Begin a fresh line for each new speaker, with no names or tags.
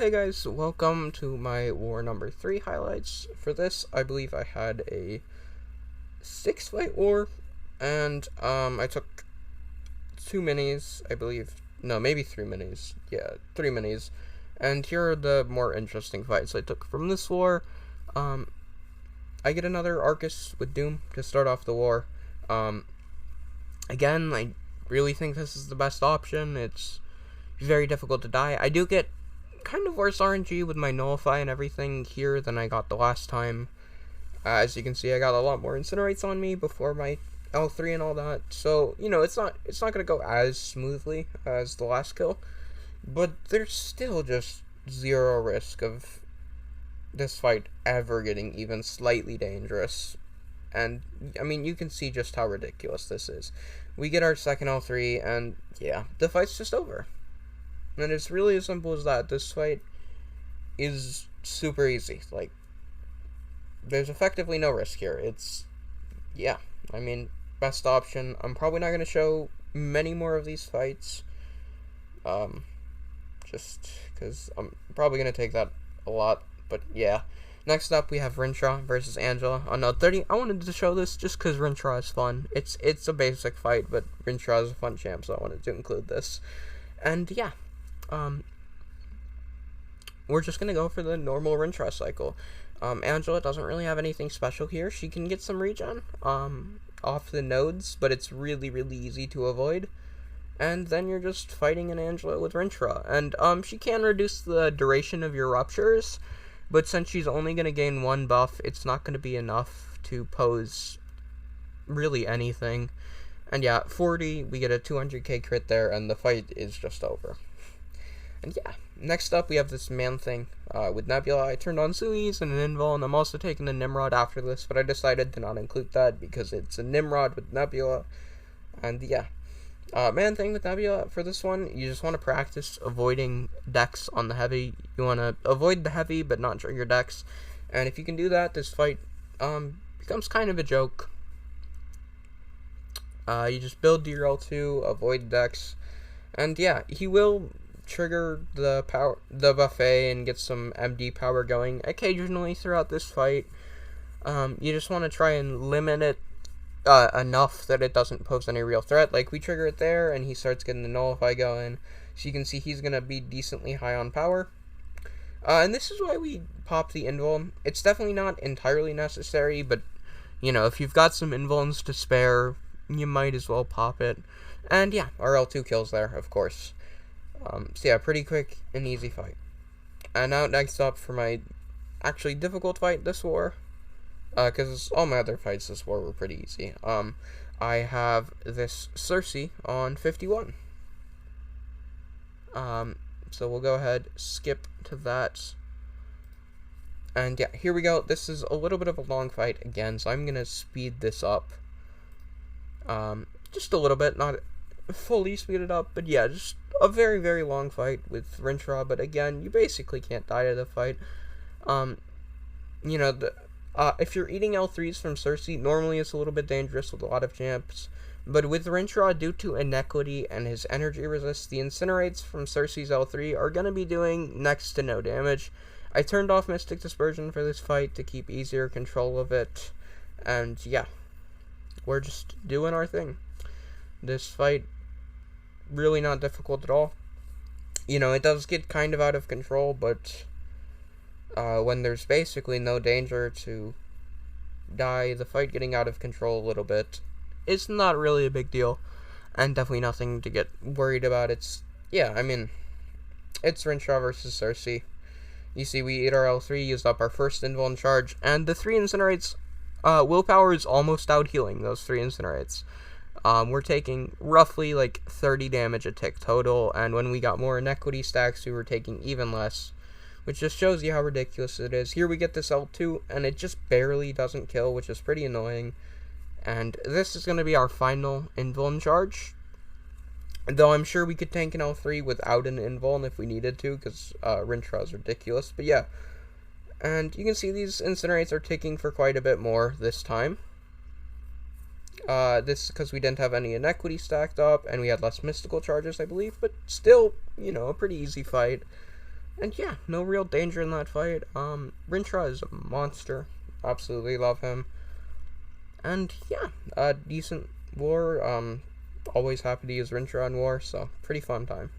Hey guys, welcome to my war number 3 highlights. For this, I believe I had a 6-fight war, and I took 2 minis, I believe. No, maybe 3 minis. Yeah, 3 minis. And here are the more interesting fights I took from this war. I get another Aarkus with Doom to start off the war. Again, I really think this is the best option. It's very difficult to die. I do get kind of worse RNG with my Nullify and everything here than I got the last time. As you can see, I got a lot more Incinerates on me before my L3 and all that. So, you know, it's not going to go as smoothly as the last kill. But there's still just zero risk of this fight ever getting even slightly dangerous. And, I mean, you can see just how ridiculous this is. We get our second L3, and, yeah, the fight's just over. And it's really as simple as that. This fight is super easy. Like, there's effectively no risk here. It's, yeah, I mean, best option. I'm probably not going to show many more of these fights. Just because I'm probably going to take that a lot. But, yeah. Next up, we have Rintrah versus Angela on Note 30. I wanted to show this just because Rintrah is fun. It's a basic fight, but Rintrah is a fun champ, so I wanted to include this. And, yeah. We're just gonna go for the normal Rintrah cycle. Angela doesn't really have anything special here. She can get some regen, off the nodes, but it's really, really easy to avoid. And then you're just fighting an Angela with Rintrah. And, she can reduce the duration of your ruptures, but since she's only gonna gain 1 buff, it's not gonna be enough to pose really anything. And yeah, 40, we get a 200k crit there, and the fight is just over. And yeah, next up we have this Man-Thing with Nebula. I turned on Sui's and an Invul, and I'm also taking a Nimrod after this, but I decided to not include that because it's a Nimrod with Nebula. And yeah, Man-Thing with Nebula, for this one, you just want to practice avoiding decks on the heavy. You want to avoid the heavy, but not trigger decks. And if you can do that, this fight becomes kind of a joke. You just build your L2, avoid decks, and yeah, he will trigger the buffet and get some MD power going occasionally throughout this fight. You just want to try and limit it enough that it doesn't pose any real threat. Like, we trigger it there and he starts getting the Nullify going, so you can see he's gonna be decently high on power. And this is why we pop the Invul. It's definitely not entirely necessary, but you know, if you've got some Invulns to spare, you might as well pop it. And yeah, our L2 kills there, of course. So yeah, pretty quick and easy fight. And now next up for my actually difficult fight this war, because all my other fights this war were pretty easy. I have this Sersi on 51. So we'll go ahead, skip to that. And yeah, here we go. This is a little bit of a long fight again, so I'm gonna speed this up. Just a little bit, not fully speed it up, but yeah, just a very, very long fight with Rintrah. But again, you basically can't die to the fight. You know, if you're eating L3s from Sersi, normally it's a little bit dangerous with a lot of champs. But with Rintrah, due to Inequity and his energy resist, the Incinerates from Sersi's L3 are going to be doing next to no damage. I turned off Mystic Dispersion for this fight to keep easier control of it. And yeah, we're just doing our thing. This fight, really not difficult at all. You know, it does get kind of out of control, but when there's basically no danger to die, the fight getting out of control a little bit, it's not really a big deal, and definitely nothing to get worried about. It's, yeah, I mean, it's Rintrah versus Sersi. You see, we ate our L3, used up our first Invul charge, and the 3 Incinerates, willpower is almost out healing those 3 Incinerates. We're taking roughly like 30 damage a tick total, and when we got more Inequity stacks, we were taking even less, which just shows you how ridiculous it is. Here we get this L2, and it just barely doesn't kill, which is pretty annoying. And this is going to be our final Invuln charge, though I'm sure we could tank an L3 without an Invuln if we needed to, because Rintrah is ridiculous. But yeah, and you can see these Incinerates are ticking for quite a bit more this time. This is because we didn't have any Inequity stacked up, and we had less mystical charges, I believe, but still, you know, a pretty easy fight. And yeah, no real danger in that fight. Rintrah is a monster. Absolutely love him. And yeah, a decent war. Always happy to use Rintrah in war, so pretty fun time.